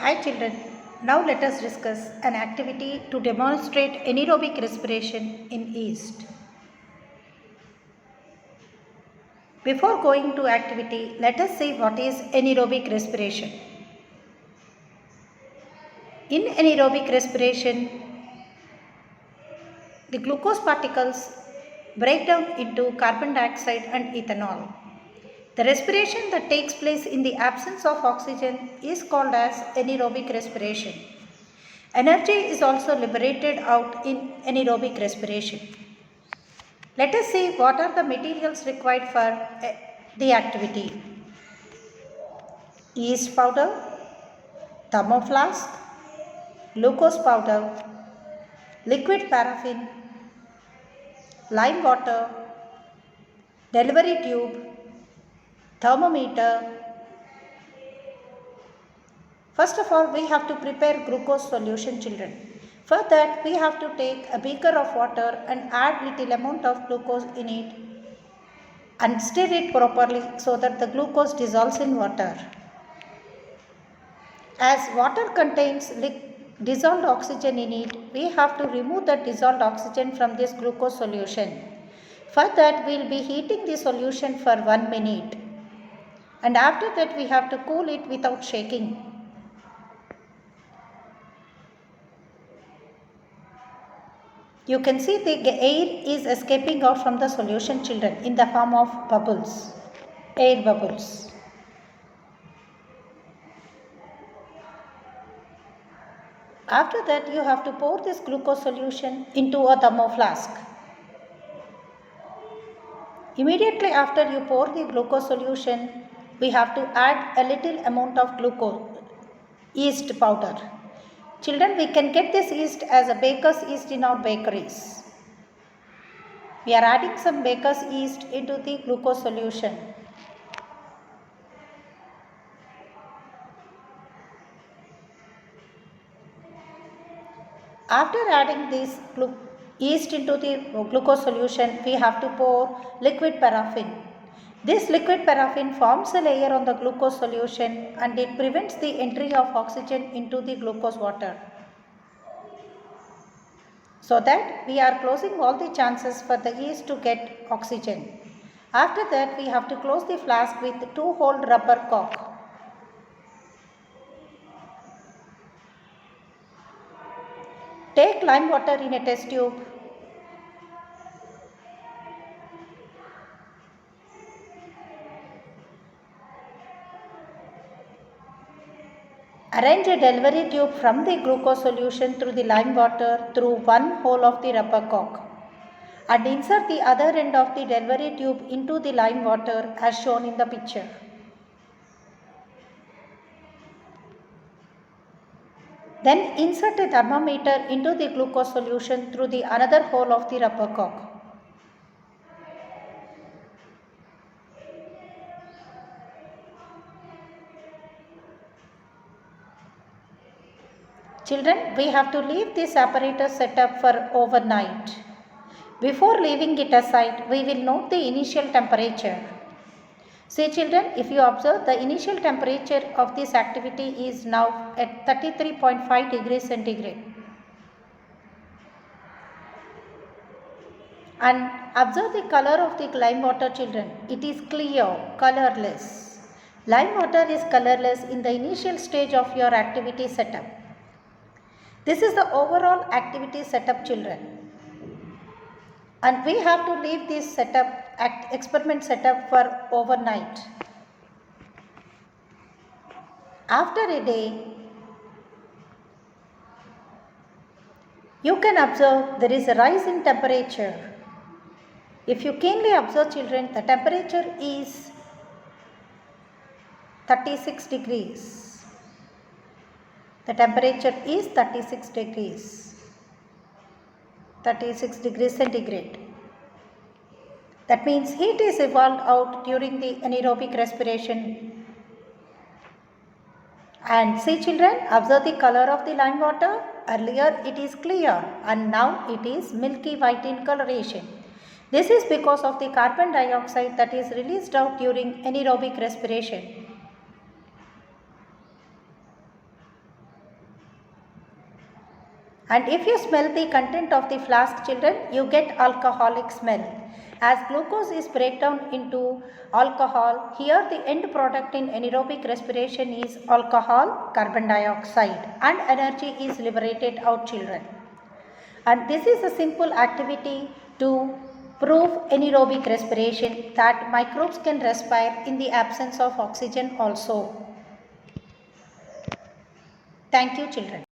Hi children, now let us discuss an activity to demonstrate anaerobic respiration in yeast. Before going to activity, let us see what is anaerobic respiration. In anaerobic respiration, the glucose particles break down into carbon dioxide and ethanol. The respiration that takes place in the absence of oxygen is called as anaerobic respiration. Energy is also liberated out in anaerobic respiration. Let us see what are the materials required for the activity. Yeast powder, thermoflask, glucose powder, liquid paraffin, lime water, delivery tube, thermometer. First of all, we have to prepare glucose solution, children. For that, we have to take a beaker of water and add little amount of glucose in it and stir it properly so that the glucose dissolves in water. As water contains dissolved oxygen in it, we have to remove the dissolved oxygen from this glucose solution. For that, we will be heating the solution for 1 minute. And after that, we have to cool it without shaking. You can see the air is escaping out from the solution, children, in the form of bubbles, air bubbles. After that, you have to pour this glucose solution into a thermoflask. Immediately after you pour the glucose solution, we have to add a little amount of yeast powder. Children, we can get this yeast as a baker's yeast in our bakeries. We are adding some baker's yeast into the glucose solution. After adding this yeast into the glucose solution, we have to pour liquid paraffin. This liquid paraffin forms a layer on the glucose solution and it prevents the entry of oxygen into the glucose water. So that we are closing all the chances for the yeast to get oxygen. After that, we have to close the flask with 2-hole rubber cork. Take lime water in a test tube. Arrange a delivery tube from the glucose solution through the lime water through one hole of the rubber cork and insert the other end of the delivery tube into the lime water as shown in the picture. Then insert a thermometer into the glucose solution through the another hole of the rubber cork. Children, we have to leave this apparatus set up for overnight. Before leaving it aside, we will note the initial temperature. See children, if you observe, the initial temperature of this activity is now at 33.5 degrees centigrade. And observe the color of the lime water, children. It is clear, colorless. Lime water is colorless in the initial stage of your activity setup. This is the overall activity setup, children. And we have to leave this experiment setup for overnight. After a day, you can observe there is a rise in temperature. If you keenly observe, children, the temperature is 36 degrees. The temperature is 36 degrees. 36 degrees centigrade. That means heat is evolved out during the anaerobic respiration. And see children, observe the color of the lime water. Earlier it is clear and now it is milky white in coloration. This is because of the carbon dioxide that is released out during anaerobic respiration. And if you smell the content of the flask, children, you get alcoholic smell. As glucose is breakdown into alcohol, here the end product in anaerobic respiration is alcohol, carbon dioxide, and energy is liberated out, children. And this is a simple activity to prove anaerobic respiration, that microbes can respire in the absence of oxygen also. Thank you, children.